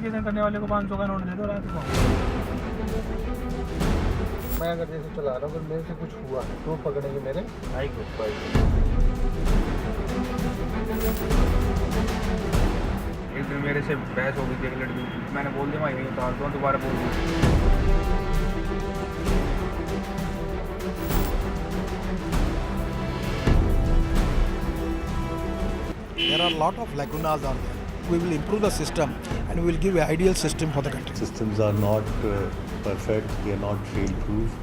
Verification करने वाले को 500 का नोट दे दो रात को। मैं अगर जैसे चला रहा हूँ, अगर मेरे से कुछ हुआ तो पकड़ेंगे मेरे भाई को। एक दिन मेरे से बहस हो गई थी एक लड़की, मैंने बोल दिया मैं यहीं उतार दूँ, दोबारा बोल दूँ। There are a lot of lacunas are there. We will improve the system and we will give an ideal system for the country. Systems are not perfect, they are not fail-proof.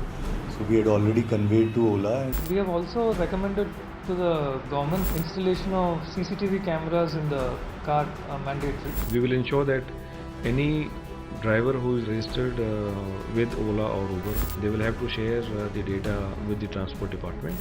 So we had already conveyed to Ola. We have also recommended to the government installation of CCTV cameras in the car mandatory. We will ensure that any driver who is registered with Ola or Uber, they will have to share the data with the transport department.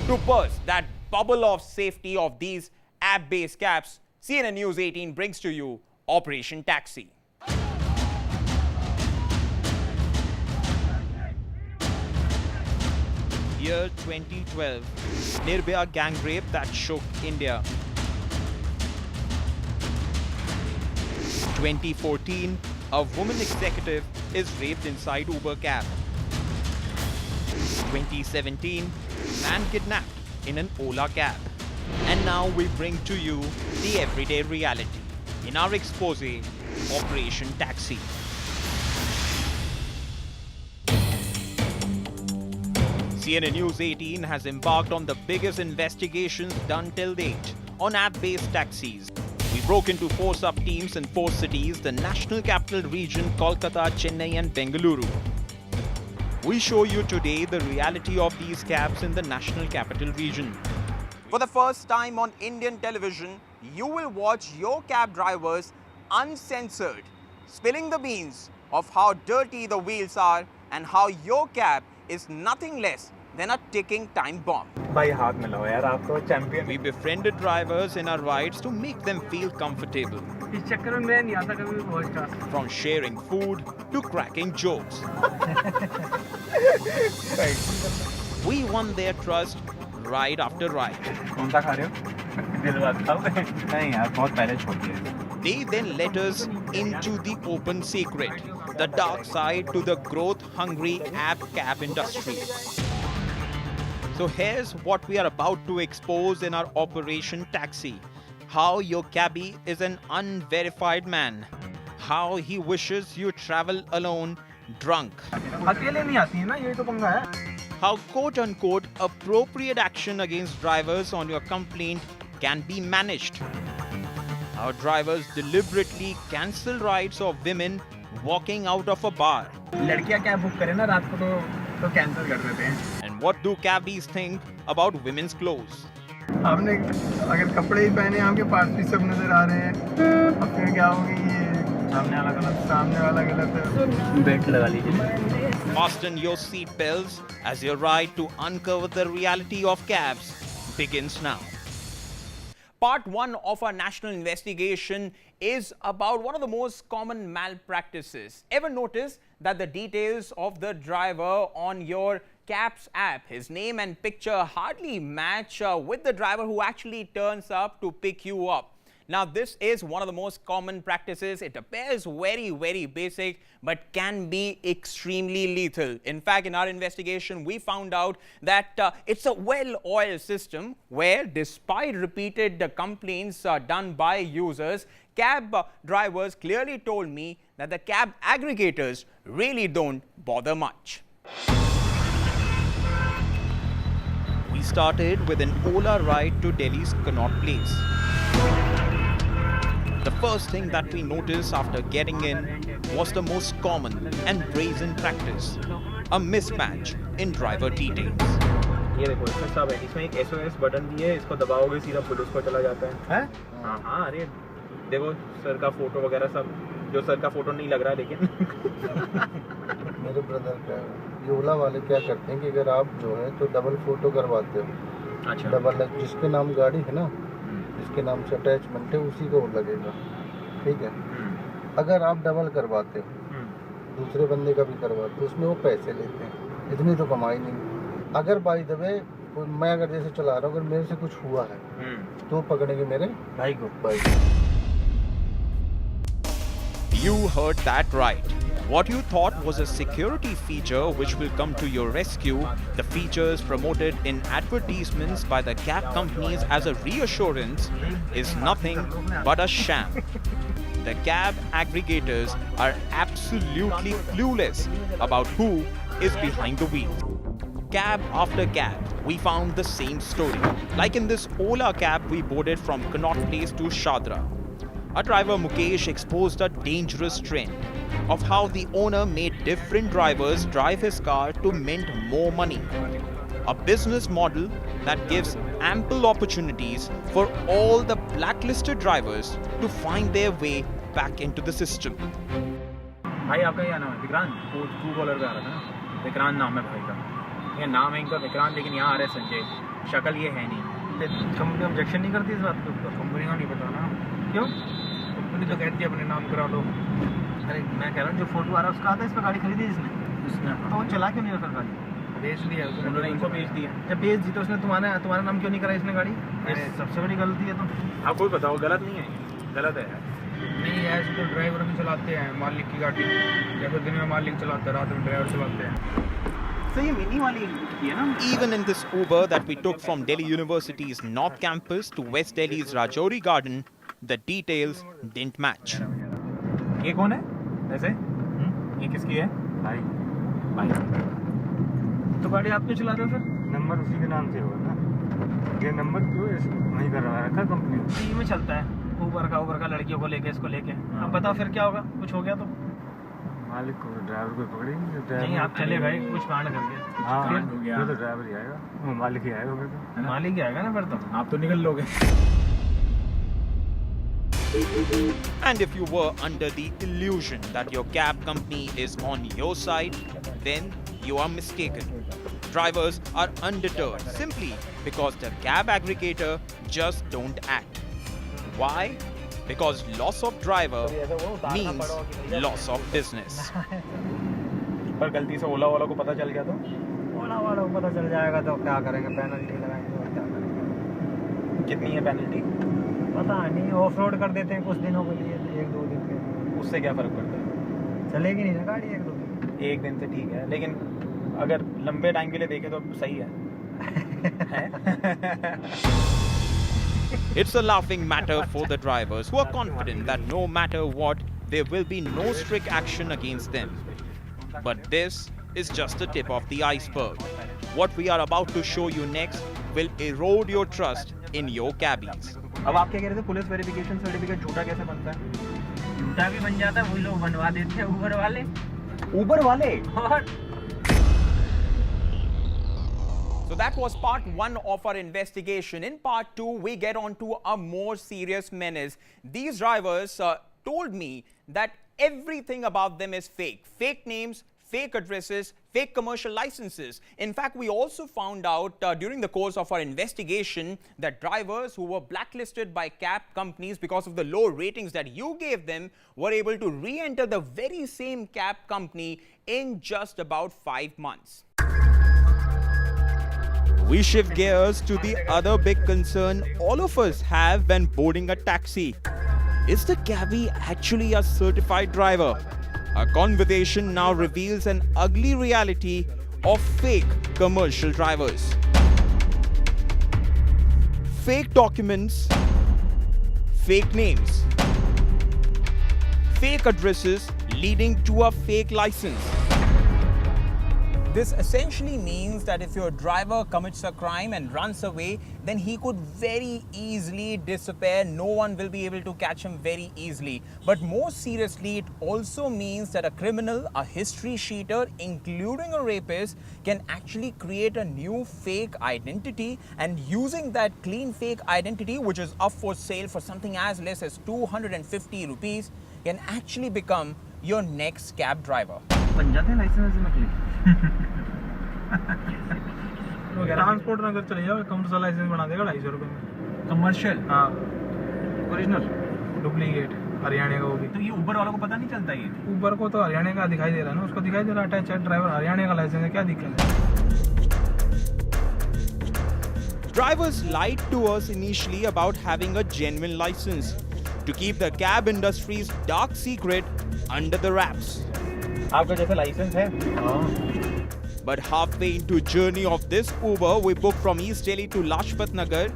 To burst that bubble of safety of these app-based cabs, CNN News 18 brings to you Operation Taxi. Year 2012, Nirbhaya gang rape that shook India. 2014, a woman executive is raped inside Uber cab. 2017, man kidnapped in an Ola cab. And now we bring to you the everyday reality in our expose, Operation Taxi. CNN News 18 has embarked on the biggest investigations done till date on app-based taxis. We broke into 4 sub-teams in 4 cities, the national capital region, Kolkata, Chennai and Bengaluru. We show you today the reality of these cabs in the national capital region. For the first time on Indian television, you will watch your cab drivers uncensored, spilling the beans of how dirty the wheels are and how your cab is nothing less than a ticking time bomb. भाई हाथ मिलाओ यार, आपको champion. We befriended drivers in our rides to make them feel comfortable. इस चक्कर में मैं नहीं आता कभी भी बहुत। From sharing food to cracking jokes. We won their trust ride after ride. कौन सा खा रहे हो? दिल बात खाओ। नहीं यार, बहुत पहले छोड़ दिया। They then led us into the open secret, the dark side to the growth-hungry app cab industry. So here's what we are about to expose in our Operation Taxi. How your cabbie is an unverified man. How he wishes you travel alone, drunk. अकेले नहीं आती है ना, यही तो पंगा है। How quote-unquote appropriate action against drivers on your complaint can be managed. How drivers deliberately cancel rides of women walking out of a bar. लड़कियां कैब बुक करें ना रात को तो कैंसिल कर देते हैं। And what do cabbies think about women's clothes? आपने अगर कपड़े ही पहने, आपके पास भी सब नजर आ रहे हैं, अब फिर क्या होगी? ये सामने वाला गलत है। बेल्ट लगा लीजिए। Fasten your seat belts as your ride to uncover the reality of cabs begins now. Part 1 of our national investigation is about one of the most common malpractices. Ever notice that the details of the driver on your cab's app, his name and picture, hardly match with the driver who actually turns up to pick you up? Now, this is one of the most common practices. It appears very, very basic, but can be extremely lethal. In fact, in our investigation, we found out that it's a well-oiled system where, despite repeated complaints done by users, cab drivers clearly told me that the cab aggregators really don't bother much. We started with an Ola ride to Delhi's Connaught Place. The first thing that we noticed after getting in was the most common and brazen practice, a mismatch in driver details. ये देखो, इसमें सब है। इसमें एक SOS button भी है, इसको दबाओगे सीधा पुलिस को चला जाता है। हाँ हाँ, अरे देखो सर का फोटो वगैरह सब, जो सर का फोटो नहीं लग रहा लेकिन मेरे ब्रदर का है। ये ओला वाले क्या करते हैं कि अगर आप जो है तो डबल फ़ोटो करवाते हो, अच्छा। डबल जिसके नाम गाड़ी है ना, जिसके नाम से अटैचमेंट है उसी को लगेगा, ठीक है। अगर आप डबल करवाते हो, दूसरे बंदे का भी करवाते हो, उसमें वो पैसे लेते हैं, इतनी तो कमाई नहीं। अगर बाई द वे मैं अगर जैसे चला रहा हूँ, अगर मेरे से कुछ हुआ है तो पकड़ेंगे मेरे भाई को। You heard that right. What you thought was a security feature which will come to your rescue, the features promoted in advertisements by the cab companies as a reassurance, is nothing but a sham. The cab aggregators are absolutely clueless about who is behind the wheel. Cab after cab, we found the same story. Like in this Ola cab we boarded from Connaught Place to Shadra. Our driver Mukesh exposed a dangerous trend of how the owner made different drivers drive his car to mint more money. A business model that gives ample opportunities for all the blacklisted drivers to find their way back into the system. भाई आपका क्या नाम है? Vikrant. True collar पे आ रहा था ना, विक्रांत नाम है भाई का। ये नाम है इनका विक्रांत, लेकिन यहाँ आ रहे संजय, शक्ल ये है नहीं। कंपनी ऑब्जेक्शन नहीं करती इस बात के ऊपर? कंपनी का नहीं पता ना, क्यों? कंपनी तो कहती है अपने नाम करा लो। अरे मैं कह रहा हूँ जो फोटो आ रहा है उसका आता है, इस पर गाड़ी खरीदी जिसने, तो वो चला क्यों नहीं फिर गाड़ी? बेच दिया उन्होंने, इनको बेच दिया। जब बेच दी तो उसने तुम्हारा नाम क्यों नहीं करा इसने गाड़ी? सबसे बड़ी गलती है। तो आपको भी बताओ, गलत नहीं है, गलत है नहीं। ऐसे तो ड्राइवर भी चलाते हैं मालिक की गाड़ी, जैसे दिन में मालिक चलाता है, रात में ड्राइवर चलाते हैं। तो ये मिनी वाली है ना। Even in this Uber that we took from Delhi University's North Campus to West Delhi's Rajouri Garden, the details didn't match. ये कौन है वैसे? ये किसकी है? भाई। तो गाड़ी आप क्यों चला रहे हो फिर? नंबर उसी के नाम से होगा ना। ये नंबर क्यों नहीं कर रहा है कंपनी? फ्री में चलता है उबर का, लड़कियों को लेके, इसको लेके। अब बताओ फिर क्या होगा? कुछ हो गया तो मालिक को, ड्राइवर को पकड़ेंगे। नहीं आप चले गए कुछ कांड करके। हाँ हो गया, तो ड्राइवर ही आएगा, वो मालिक ही आएगा फिर तो। मालिक ही आएगा ना फिर तो। आप तो निकल लोगे। And if you were under the illusion that your cab company is on your side, then you are mistaken. Drivers are undeterred simply because the cab aggregator just don't act. Why? Because loss of driver means loss of business. पर गलती से ओला वाला को पता चल गया तो? ओला वाला को पता चल जाएगा तो क्या करेंगे? पेनल्टी लगाएंगे और क्या करेंगे? कितनी है पेनल्टी? पता नहीं, ऑफ रोड कर देते हैं कुछ दिनों के लिए, 1-2 दिन के। उससे क्या फर्क पड़ता है? चलेगी नहीं ना गाड़ी 1-2 दिन। 1 दिन से ठीक है, लेकिन अगर लंबे टाइम के लिए देखें तो सही है। It's a laughing matter for the drivers who are confident that no matter what, there will be no strict action against them. But this is just the tip of the iceberg. What we are about to show you next will erode your trust in your cabbies. अब आप क्या कह रहे थे? Police verification certificate झूठा कैसे बनता है? झूठा भी बन जाता है, वही लोग बनवा देते हैं, उबर वाले। और So that was part 1 of our investigation. In part 2, we get on to a more serious menace. These drivers told me that everything about them is fake. Fake names, fake addresses, fake commercial licenses. In fact, we also found out during the course of our investigation that drivers who were blacklisted by cab companies because of the low ratings that you gave them were able to re-enter the very same cab company in just about 5 months. We shift gears to the other big concern all of us have when boarding a taxi. Is the cabbie actually a certified driver? Our conversation now reveals an ugly reality of fake commercial drivers. Fake documents, fake names, fake addresses leading to a fake license. This essentially means that if your driver commits a crime and runs away, then he could very easily disappear. No one will be able to catch him very easily. But more seriously, it also means that a criminal, a history cheater, including a rapist, can actually create a new fake identity, and using that clean fake identity, which is up for sale for something as less as 250 rupees, can actually become your next cab driver. बन जाते हैं licence नकली। Transport में अगर चले जाओ commercial licence बना देगा 250 रुपये में। कमर्शियल? हाँ, ओरिजिनल? डुप्लीकेट हरियाणा का वो भी। तो ये ऊबर वालों को पता नहीं चलता ये? ऊबर को तो हरियाणा का दिखाई दे रहा है ना, उसको दिखाई दे रहा है अटैच ड्राइवर हरियाणा का लाइसेंस है, क्या दिक्कत है? Drivers lied to us initially about having a genuine license to keep the cab industry's dark secret under the wraps. आपका जैसे लाइसेंस है? But halfway into journey of this Uber, we booked from East Delhi to Lajpat Nagar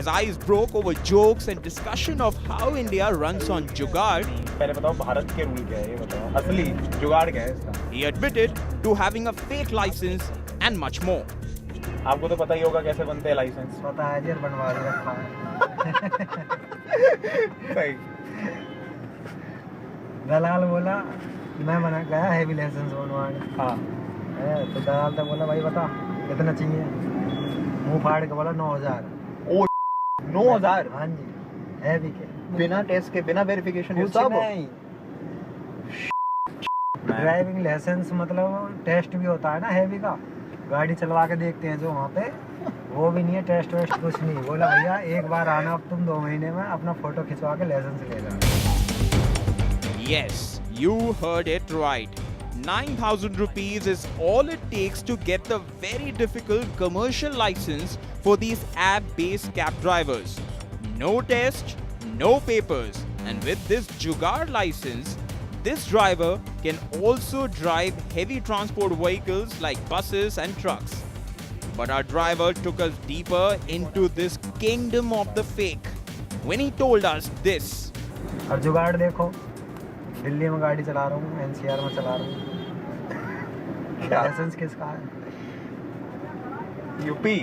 as eyes broke over jokes and discussion of how India runs on jugaad. पहले बताओ भारत के rule क्या है, ये बताओ असली जुगाड़ क्या है इसका? He admitted to having a fake license and much more. आपको तो पता ही होगा कैसे बनते हैं लाइसेंस। पता है जी, बनवा के रखा है। सही। दलाल बोला मैं बना गया हैवी लाइसेंस बनवाने। हाँ। तो दलाल तो बोला भाई बता कितना चाहिए, मुंह फाड़ के बोला 9000। ओ 9000? हाँ जी, हैवी के बिना टेस्ट के बिना वेरिफिकेशन के कुछ सब? नहीं। ड्राइविंग लाइसेंस मतलब टेस्ट भी होता है ना हैवी का, गाड़ी चलवा के देखते हैं जो वहाँ पे, वो भी नहीं है टेस्ट वेस्ट कुछ नहीं। बोला भैया एक बार आना, अब तुम 2 महीने में अपना फोटो खिंचवा के लाइसेंस ले जाओ। Yes, you heard it right. 9,000 rupees is all it takes to get the very difficult commercial license for these app-based cab drivers. No test, no papers. And with this jugaad license, this driver can also drive heavy transport vehicles like buses and trucks. But our driver took us deeper into this kingdom of the fake when he told us this. और जुगाड़ देखो, दिल्ली में गाड़ी चला रहा हूँ, NCR में चला रहा हूँ, लाइसेंस किसका है? यूपी।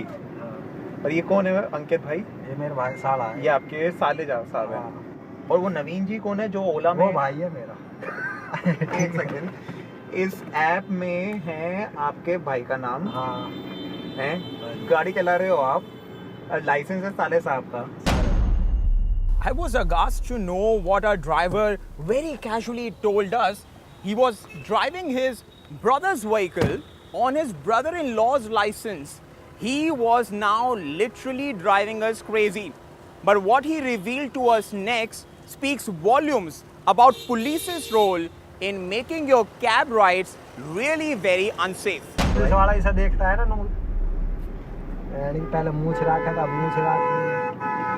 और ये कौन है अंकित भाई? ये मेरे भाई साला है। ये आपके साले साहब हैं। हाँ। और वो नवीन जी कौन है जो ओला में? वो भाई है मेरा। एक सेकंड, इस ऐप में है आपके भाई का नाम? हाँ। है? गाड़ी चला रहे हो आप, लाइसेंस है साले साहब का। I was aghast to know what our driver very casually told us. He was driving his brother's vehicle on his brother-in-law's license. He was now literally driving us crazy. But what he revealed to us next speaks volumes about police's role in making your cab rides really very unsafe. Police वाला ऐसा देखता है ना, पहले मूछ रखा था, मूछ रखी,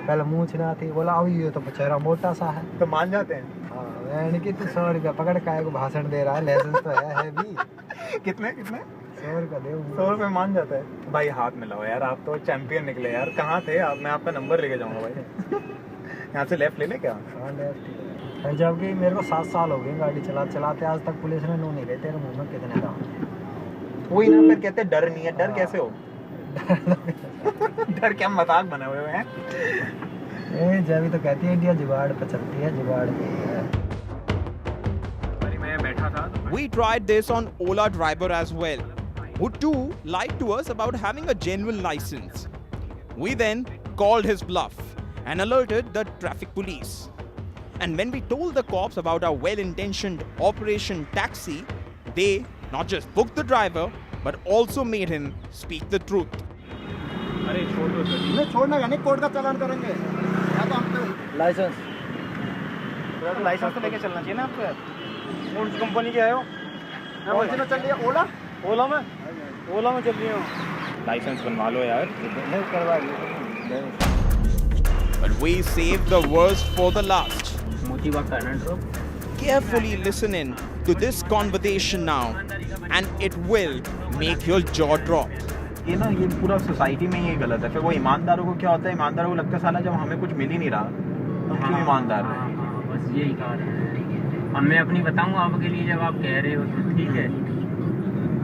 पहले मूछ ना थी, बोला अब ये तो बेचारा मोटा सा है, तो मान जाते हैं? हाँ, यानी कि तू 100 रुपया पकड़ काय को भाषण दे रहा है, लाइसेंस तो है भी। कितने 100 रुपया दे। 100 रुपये मान जाता है भाई। हाथ मिलाओ यार, आप तो चैंपियन निकले यार। कहाँ थे आप? मैं आपका नंबर लेके जाऊंगा भाई। यहाँ से लेफ्ट ले ले क्या? हाँ लेफ्ट ही। जबकि मेरे को 7 साल हो गए गाड़ी चलाते, आज तक पुलिस ने नो नहीं गए तेरे मुँह में कितने दाम। वही ना, फिर कहते डर नहीं है। डर कैसे हो? डर क्या मजाक बने हुए हैं? जब तो कहती है इंडिया जुगाड़ पे चलती है, जुगाड़ पे है। मैं बैठा था। We tried this on Ola driver as well, who too lied to us about having a genuine license. We then called his bluff and alerted the traffic police. And when we told the cops about our well-intentioned Operation Taxi, they not just booked the driver, but also made him speak the truth. अरे छोड़ दो sir. नहीं छोड़ना नहीं, court का चालान करेंगे या तो हम लाइसेंस लाइसेंस तो लेके चलना चाहिए ना आपको यार। कौन सी कंपनी के आए हो? कौन सी में चल रही है? ओला ओला में चल रही हो? लाइसेंस बनवा लो यार। नहीं करवा। But we saved the worst for the last. मोची बात करना drop. Carefully listen in to this conversation now, and it will make your jaw drop. ये ना, ये पूरा सोसाइटी में ये गलत है। फिर वो ईमानदारों को क्या होता है, ईमानदारों को लगता है साला जब हमें कुछ मिल ही नहीं रहा तो क्यों ईमानदार है? बस यही कहा रहे हैं। अब मैं अपनी बताऊं आपके लिए, जब आप कह रहे हो तो ठीक है।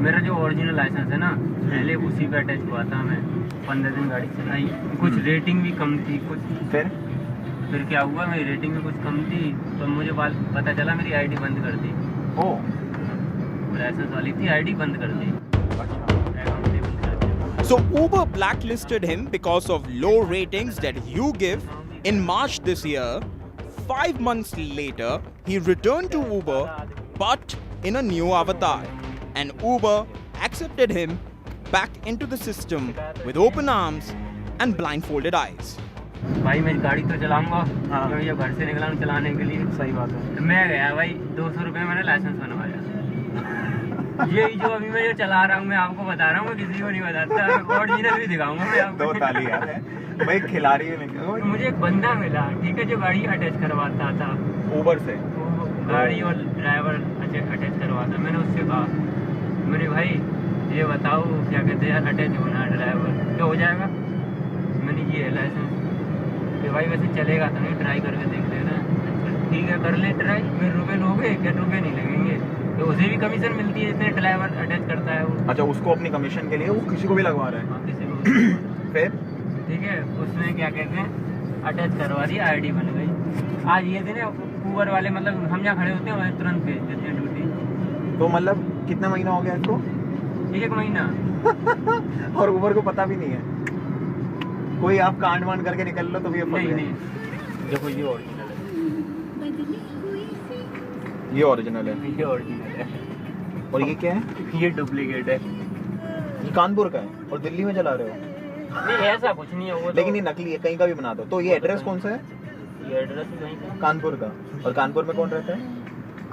मेरा जो ओरिजिनल लाइसेंस है ना, पहले उसी पे अटैच हुआ था। मैं 15 दिन गाड़ी चलाई, कुछ रेटिंग भी कम थी, कुछ फिर क्या हुआ, मेरी रेटिंग भी कुछ कम थी, तो मुझे पता चला मेरी आईडी बंद कर दी। लाइसेंस वाली थी, आईडी बंद कर दी। So Uber blacklisted him because of low ratings that you give. In March this year, 5 months later, he returned to Uber, but in a new avatar, and Uber accepted him back into the system with open arms and blindfolded eyes. भाई मैं गाड़ी तो चलाऊंगा, मैं जब घर से निकला हूँ चलाने के लिए। सही बात है। मैं गया भाई 200 रुपये मैंने लाइसेंस बनवाया। ये जो अभी मैं जो चला रहा हूँ मैं आपको बता रहा हूँ, मैं किसी को नहीं बताता, ओरिजिनल भी दिखाऊंगा मैं आपको। 2 ताली यार है भाई, खिलाड़ी है। मुझे एक बंदा मिला, ठीक है, जो गाड़ी अटैच करवाता था ऊबर से, गाड़ी और ड्राइवर अटैच करवाता। मैंने उससे कहा, मैंने भाई ये बताओ क्या कहते हैं यार, अटैच होना ड्राइवर क्या हो जाएगा? मैंने ये है लाइसेंस कि भाई वैसे चलेगा तो नहीं, ट्राई करके देख लेना। अच्छा ठीक है कर ले ट्राई, फिर रुपये लोगे क्या? रुपये नहीं लगेंगे, तो उसे भी कमीशन मिलती है जितने ड्राइवर अटैच करता है वो। अच्छा, उसको अपनी कमीशन के लिए वो किसी को भी लगवा रहा है? हाँ किसी को। फिर ठीक है, उसने क्या कहते हैं अटैच करवा दी, आईडी बन गई। आज ये दिन ऊबर वाले मतलब हम जहाँ खड़े होते हैं वहीं तुरंत भेज देते हैं ड्यूटी। तो मतलब कितना महीना हो गया इसको? 1 महीना। और ऊबर को पता भी नहीं है? कोई आप कांड वांड करके निकल लो तो भी नहीं। देखो ये ओरिजिनल है, ये ओरिजिनल है, ये ओरिजिनल है और ये क्या है? ये डुप्लीकेट है। ये कानपुर का है और दिल्ली में चला रहे हो? नहीं ऐसा कुछ नहीं है वो, लेकिन ये नकली है, कहीं का भी बना दो। तो ये एड्रेस कौन सा है? ये एड्रेस कहीं का कानपुर का। और कानपुर में कौन रहता है?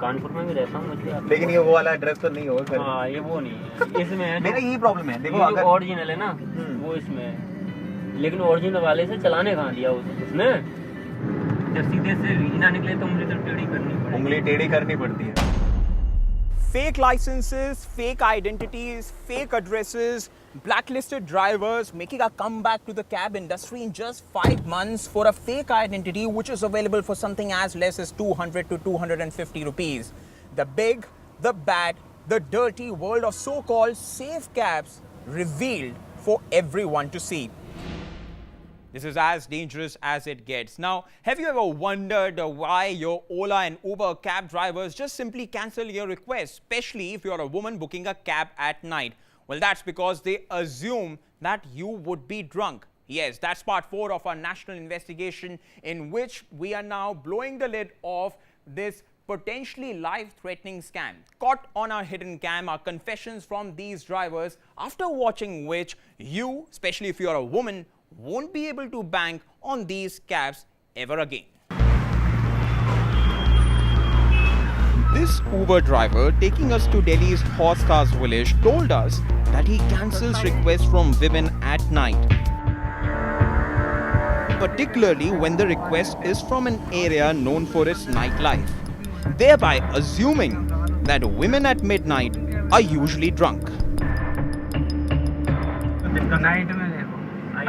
कानपुर में भी रहता हूँ मुझे। लेकिन ये वो वाला एड्रेस तो नहीं होगा। हाँ ये वो नहीं है, इसमें है मेरा यही प्रॉब्लम है। देखो जो अगर ओरिजिनल है ना वो इसमें है, लेकिन ओरिजिनल वाले से चलाने कहाँ दिया उसने? जब सीधे से ना निकले तो उंगली तो टेढ़ी करनी पड़ेगी। उंगली टेढ़ी करनी पड़ती है। Fake licenses, fake identities, fake addresses, blacklisted drivers making a comeback to the cab industry in just 5 months for a fake identity which is available for something as less as 200 to 250 rupees. The big, the bad, the dirty world of so-called safe cabs revealed for everyone to see. This is as dangerous as it gets. Now, have you ever wondered why your Ola and Uber cab drivers just simply cancel your request, especially if you're a woman booking a cab at night? Well, that's because they assume that you would be drunk. Yes, that's part 4 of our national investigation in which we are now blowing the lid off this potentially life-threatening scam. Caught on our hidden cam are confessions from these drivers, after watching which you, especially if you're a woman, won't be able to bank on these cabs ever again. This Uber driver taking us to Delhi's Horsecars village told us that he cancels requests from women at night, particularly when the request is from an area known for its nightlife, thereby assuming that women at midnight are usually drunk. Night में देखो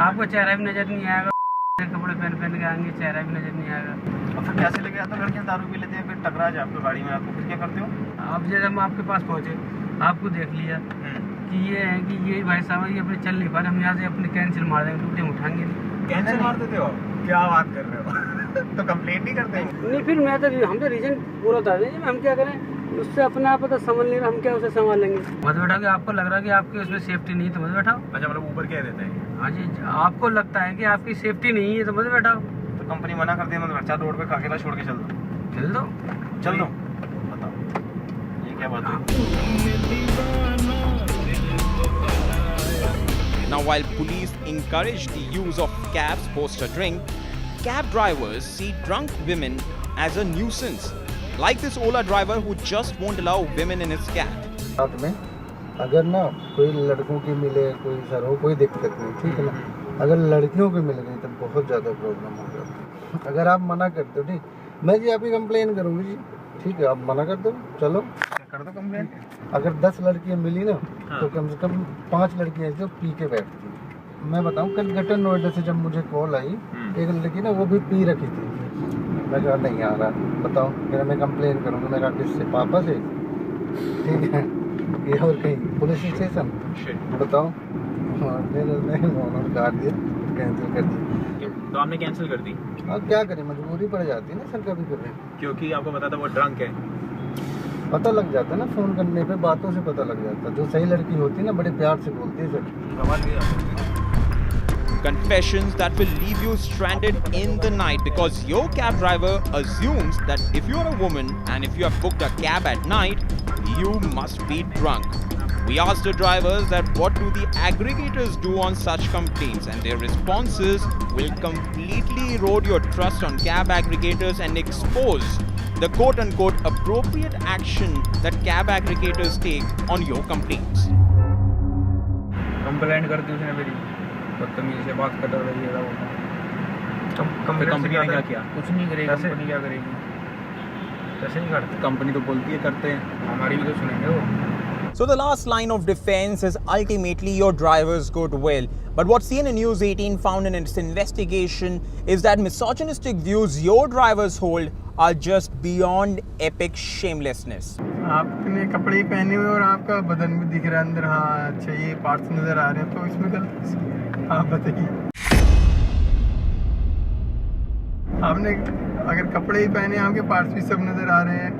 आपको चेहरा भी नजर नहीं आएगा, कपड़े पहन के आएंगे, चेहरा भी नजर नहीं आएगा। और फिर कैसे लेके आते हो? लड़कियां दारू पी लेते हैं, फिर टकरा जाए आपको गाड़ी में, आपको फिर क्या करते हो? आप जैसे हम आपके पास पहुंचे, आपको देख लिया कि ये है कि ये भाई साहब ये अपने चल नहीं पा रहे, हम यहाँ से अपने कैंसिल मार देंगे, टूटे हम उठाएंगे नहीं। कैंसिल मार देते हो? क्या बात कर रहे हो? तो कंप्लेंट नहीं करते हो? नहीं फिर मैं तो हम तो रीजन पूरा बता दें, हम क्या करें, उससे अपना आप तो समझ नहीं रहा, हम क्या उसे संभाल लेंगे। मत बैठाओ कि आपको लग रहा है कि आपकी उसमें सेफ्टी नहीं है तो मत बैठाओ। अच्छा, मतलब ऊपर कह देते हैं? हाँ जी, आपको लगता है कि आपकी सेफ्टी नहीं है तो मत बैठाओ। तो कंपनी मना कर दे, मतलब अच्छा रोड पे अकेला छोड़ के चल दो। बताओ ये क्या बात है? Now, while police encourage the use of cabs post a drink, cab drivers see drunk women as a nuisance, like this Ola driver who just won't allow women in his cab. साथ में अगर ना कोई लड़कों की मिले, कोई sir हो, कोई दिक्कत नहीं, ठीक है ना। अगर लड़कियों की मिल गई तो बहुत ज़्यादा प्रॉब्लम हो जाती है। अगर आप मना करते हो, ठीक, मैं जी आपकी कंप्लेन करूँगी जी, ठीक है, आप मना कर दो, चलो कर दो कंप्लेन। अगर 10 लड़कियाँ मिली ना तो कम से कम 5 लड़कियाँ जो पी के बैठती हैं। मैं बताऊँ कल ग्रेटर नोएडा से जब मुझे कॉल आई, एक लड़की ना वो भी पी रखी थी। मैं कहा नहीं आ रहा, बताओ, मेरा मैं कंप्लेन करूँगा। मैं कहा किससे? पापा से, ठीक है, ये और कहीं पुलिस स्टेशन, बताओ। मैंने उन्होंने काट दिया, कैंसिल कर दी। तो आपने कैंसिल कर दी? अब क्या करें, मजबूरी पड़ जाती है ना सर कभी कभी। क्योंकि आपको पता था वो ड्रंक है? पता लग जाता है ना, फ़ोन करने पे बातों से पता लग जाता है। जो सही लड़की होती है ना बड़े प्यार से बोलती है सर। समझ गया। Confessions that will leave you stranded in the night because your cab driver assumes that if you're a woman and if you have booked a cab at night, you must be drunk. We asked the drivers that what do the aggregators do on such complaints, and their responses will completely erode your trust on cab aggregators and expose the quote-unquote appropriate action that cab aggregators take on your complaints. Complaint कर दी उसने मेरी, बदतमीजी से बात कर रही है वो। कंपनी ने क्या किया? कुछ नहीं करेगी। कंपनी क्या करेगी? कैसे नहीं करती? कंपनी तो बोलती है करते हैं, हमारी भी तो सुनेंगे वो। So the last line of defense is ultimately your driver's goodwill. But what CNN News 18 found in its investigation is that misogynistic views your drivers hold are just beyond epic shamelessness. आपने कपड़े ही पहने हुए और आपका बदन भी दिख रहा है अंदर, हाँ अच्छा ये पार्ट्स नजर आ रहे हैं, तो इसमें गलती आप बताइए। आपने अगर कपड़े ही पहने, आपके पार्ट्स भी सब नजर आ रहे हैं,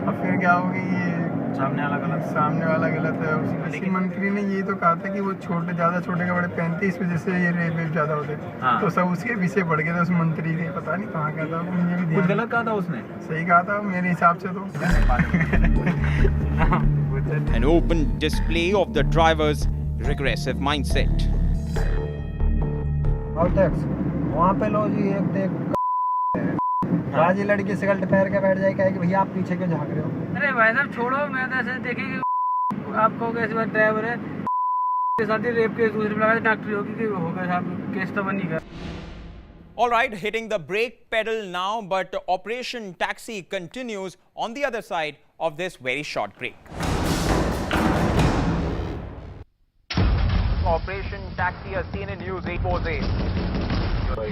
और फिर क्या होगी? ये सामने वाला गलत है। उसी मंत्री ने ये तो कहा था कि वो ज़्यादा छोटे कपड़े पहनते, इस वजह से ये रेप ज़्यादा होते। हाँ। तो सब उसके पीछे पड़ गया था उस मंत्री के, पता नहीं कहाँ गया था, मुझे भी कुछ गलत कहा था उसने। सही कहा था मेरे हिसाब से तो। An open display of the driver's regressive mindset. और टैक्स वहाँ पे लो जी, एक देख आज ये लड़की सिगरेट पहन के बैठ जाएगी कि भैया आप पीछे क्यों झाँक रहे हो? अरे भाई साहब छोड़ो, मैं तो ऐसे देखेंगे आपको कैसे बात ड्राइवर है के साथ ही रेप केस दूसरे लगा डॉक्टर होगी कि होगा साहब, केस तो बन ही गया। All right, hitting the brake pedal now, but Operation Taxi continues on the other side of this very short break. Operation Taxi, a CNN News 848.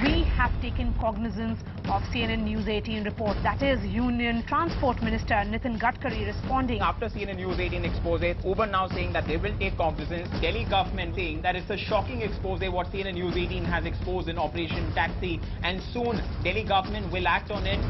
We have taken cognizance of CNN News 18 report. That is Union Transport Minister Nitin Gadkari responding. After CNN News 18 expose, Uber now saying that they will take cognizance. Delhi government saying that it's a shocking expose what CNN News 18 has exposed in Operation Taxi, and soon Delhi government will act on it.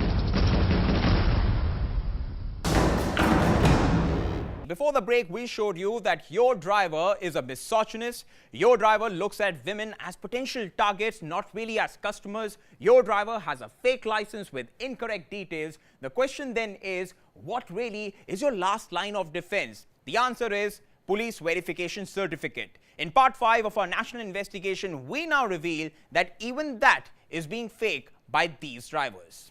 Before the break, we showed you that your driver is a misogynist. Your driver looks at women as potential targets, not really as customers. Your driver has a fake license with incorrect details. The question then is, what really is your last line of defense? The answer is police verification certificate. In part 5 of our national investigation, we now reveal that even that is being faked by these drivers.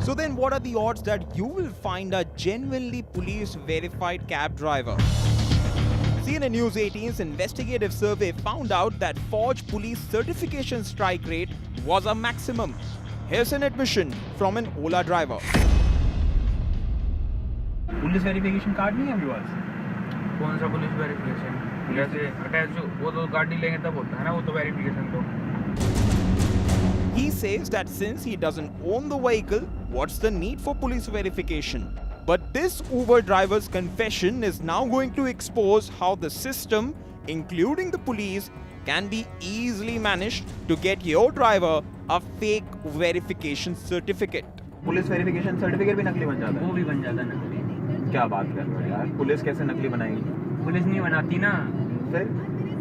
So then what are the odds that you will find a genuinely police verified cab driver? CNN News 18's investigative survey found out that forged police certification strike rate was a maximum. Here's an admission from an Ola driver. Police verification card नहीं है अभी पास? कौन सा police verification? जैसे attach वो तो गाड़ी लेंगे तब होता है ना, वो तो वेरिफिकेशन तो। He says that since he doesn't own the vehicle, what's the need for police verification? But this Uber driver's confession is now going to expose how the system, including the police, can be easily managed to get your driver a fake verification certificate. Police verification certificate भी नकली बन जाता है? वो भी बन जाता है नकली। क्या बात कर रहे हो यार, पुलिस कैसे नकली बनाएगी? पुलिस नहीं बनाती ना, फिर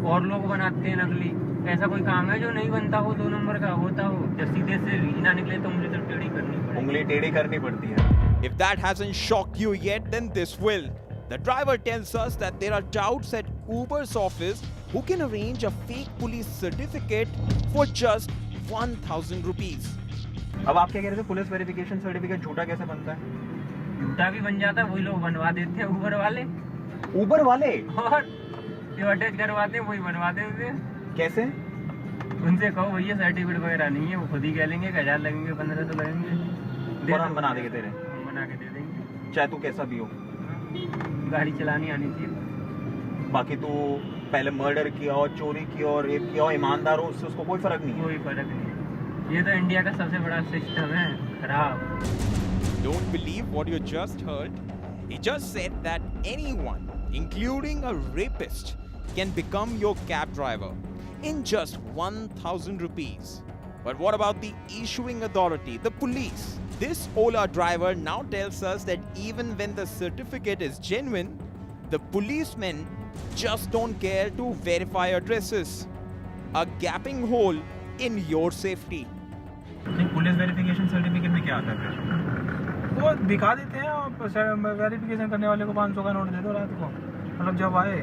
और लोग बनाते हैं नकली। ऐसा कोई काम है जो नहीं बनता हो, 2 नंबर का होता हो, जब सीधे से ना निकले तो उंगली तो टेढ़ी करनी पड़ती है। उंगली टेढ़ी करनी पड़ती है। If that hasn't shocked you yet, then this will. The driver tells us that there are touts at Uber's office who can arrange a fake police certificate for just 1,000 rupees. अब आप क्या कह रहे थे, पुलिस वेरिफिकेशन सर्टिफिकेट झूठा कैसे बनता है? झूठा भी बन जाता है, वही लोग बनवा देते हैं, ऊबर वाले। ऊबर वाले? और जो अटैच करवाते हैं वही बनवा देते हैं। कैसे? उनसे कहो भैया सर्टिफिकेट वगैरह नहीं है, वो खुद ही कह लेंगे 1000 लगेंगे, 1500 लगेंगे, और हम बना देंगे तेरे। हम बना के दे देंगे, चाहे तू कैसा भी हो। गाड़ी चलानी आनी चाहिए। बाकी तू पहले मर्डर किया और चोरी किया और रेप किया और ईमानदार हो, उससे उसको कोई फर्क नहीं है। कोई फर्क नहीं। ये तो इंडिया का सबसे बड़ा सिस्टम है खराब। Don't believe what you just heard. He just said that anyone, including a rapist, can become your cab driver in just 1,000 rupees. But what about the issuing authority, the police? This Ola driver now tells us that even when the certificate is genuine, the policemen just don't care to verify addresses. A gaping hole in your safety. नहीं, police verification certificate में क्या आता है फिर? वो दिखा देते हैं, आप वेरिफिकेशन करने वाले को 500 का नोट दे दो रात को, मतलब जब आए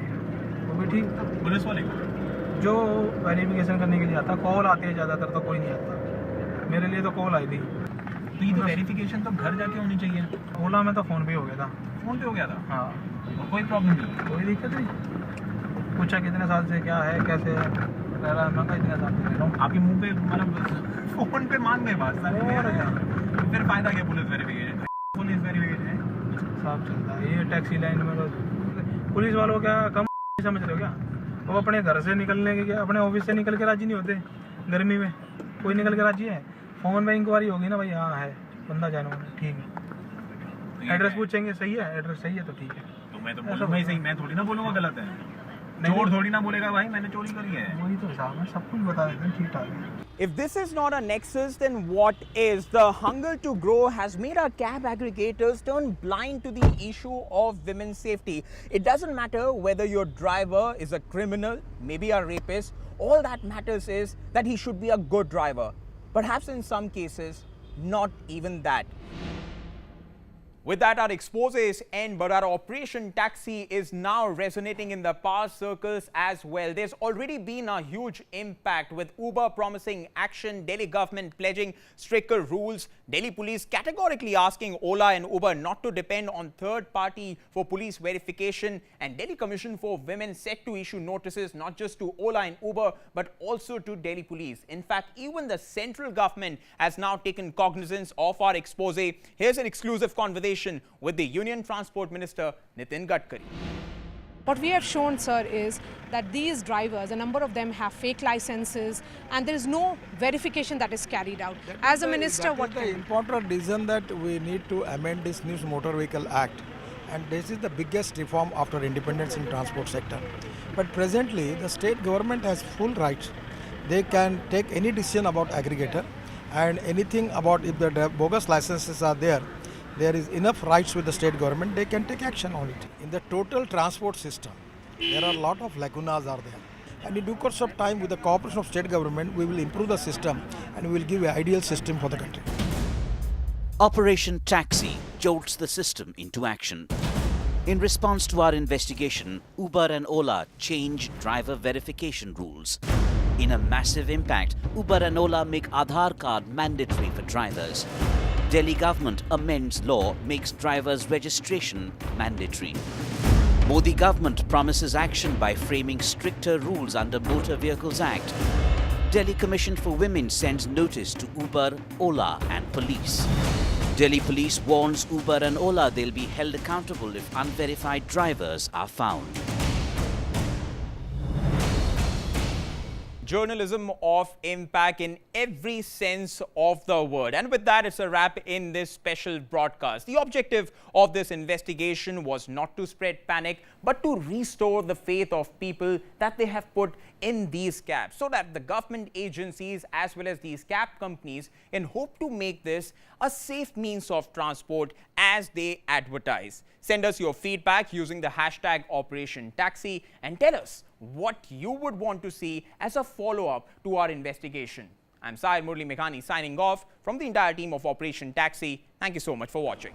वो भी ठीक। पुलिस वाले को जो वेरिफिकेशन करने के लिए आता, कॉल आती है ज़्यादातर, तो कोई नहीं आता। मेरे लिए तो कॉल आई थी। तो ये तो वेरिफिकेशन तो घर जाके होनी चाहिए। ओला में तो फ़ोन पे हो गया था। फ़ोन पे हो गया था? हाँ, और कोई प्रॉब्लम नहीं, कोई दिक्कत नहीं। पूछा कितने साल से क्या है, कैसे है, कह रहा है मैं इतने साल से रह रहा हूँ। आपके मुँह पे मतलब फ़ोन पे मान गए बात सारी, फिर फ़ायदा क्या पुलिस वेरिफिकेशन? पुलिस वेरिफिकेशन साफ चलता है ये टैक्सी लाइन में। तो पुलिस वालों को क्या कम समझ रहे हो क्या? वो अपने घर से निकलने के, क्या अपने ऑफिस से निकल के राजी नहीं होते गर्मी में? कोई निकल के राजी है? फ़ोन में इंक्वायरी होगी ना भाई, हाँ है बंदा जानो, ठीक है। एड्रेस पूछेंगे, सही है एड्रेस, सही है तो ठीक है। तो मैं तो बोलूँगा ही सही, मैं थोड़ी ना बोलूँगा गलत है। चोर थोड़ी ना बोलेगा भाई मैंने चोरी करी है। वही तो हिसाब है, सब कुछ बता देते हैं, ठीक ठाक है। If this is not a nexus, then what is? The hunger to grow has made our cab aggregators turn blind to the issue of women's safety. It doesn't matter whether your driver is a criminal, maybe a rapist. All that matters is that he should be a good driver. Perhaps in some cases, not even that. With that, our exposes end, but our Operation Taxi is now resonating in the power circles as well. There's already been a huge impact with Uber promising action, Delhi government pledging stricter rules, Delhi police categorically asking Ola and Uber not to depend on third party for police verification, and Delhi Commission for Women set to issue notices not just to Ola and Uber but also to Delhi police. In fact, even the central government has now taken cognizance of our expose. Here's an exclusive conversation with the Union Transport Minister Nitin Gadkari. What we have shown, sir, is that these drivers, a number of them have fake licenses and there is no verification that is carried out. As a minister, what the important reason that we need to amend this new Motor Vehicle Act, and this is the biggest reform after independence in transport sector. But presently, the state government has full rights. They can take any decision about aggregator, and anything about if the bogus licenses are there is enough rights with the state government, they can take action on it. In the total transport system, there are a lot of lacunas are there. And in due course of time, with the cooperation of state government, we will improve the system and we will give an ideal system for the country. Operation Taxi jolts the system into action. In response to our investigation, Uber and Ola change driver verification rules. In a massive impact, Uber and Ola make Aadhar card mandatory for drivers. Delhi government amends law, makes drivers' registration mandatory. Modi government promises action by framing stricter rules under Motor Vehicles Act. Delhi Commission for Women sends notice to Uber, Ola and police. Delhi police warns Uber and Ola they'll be held accountable if unverified drivers are found. Journalism of impact in every sense of the word. And with that, it's a wrap in this special broadcast. The objective of this investigation was not to spread panic, but to restore the faith of people that they have put in these cabs, so that the government agencies as well as these cab companies can hope to make this a safe means of transport as they advertise. Send us your feedback using the hashtag Operation Taxi and tell us what you would want to see as a follow-up to our investigation. I'm Syed Murli Meghani signing off from the entire team of Operation Taxi. Thank you so much for watching.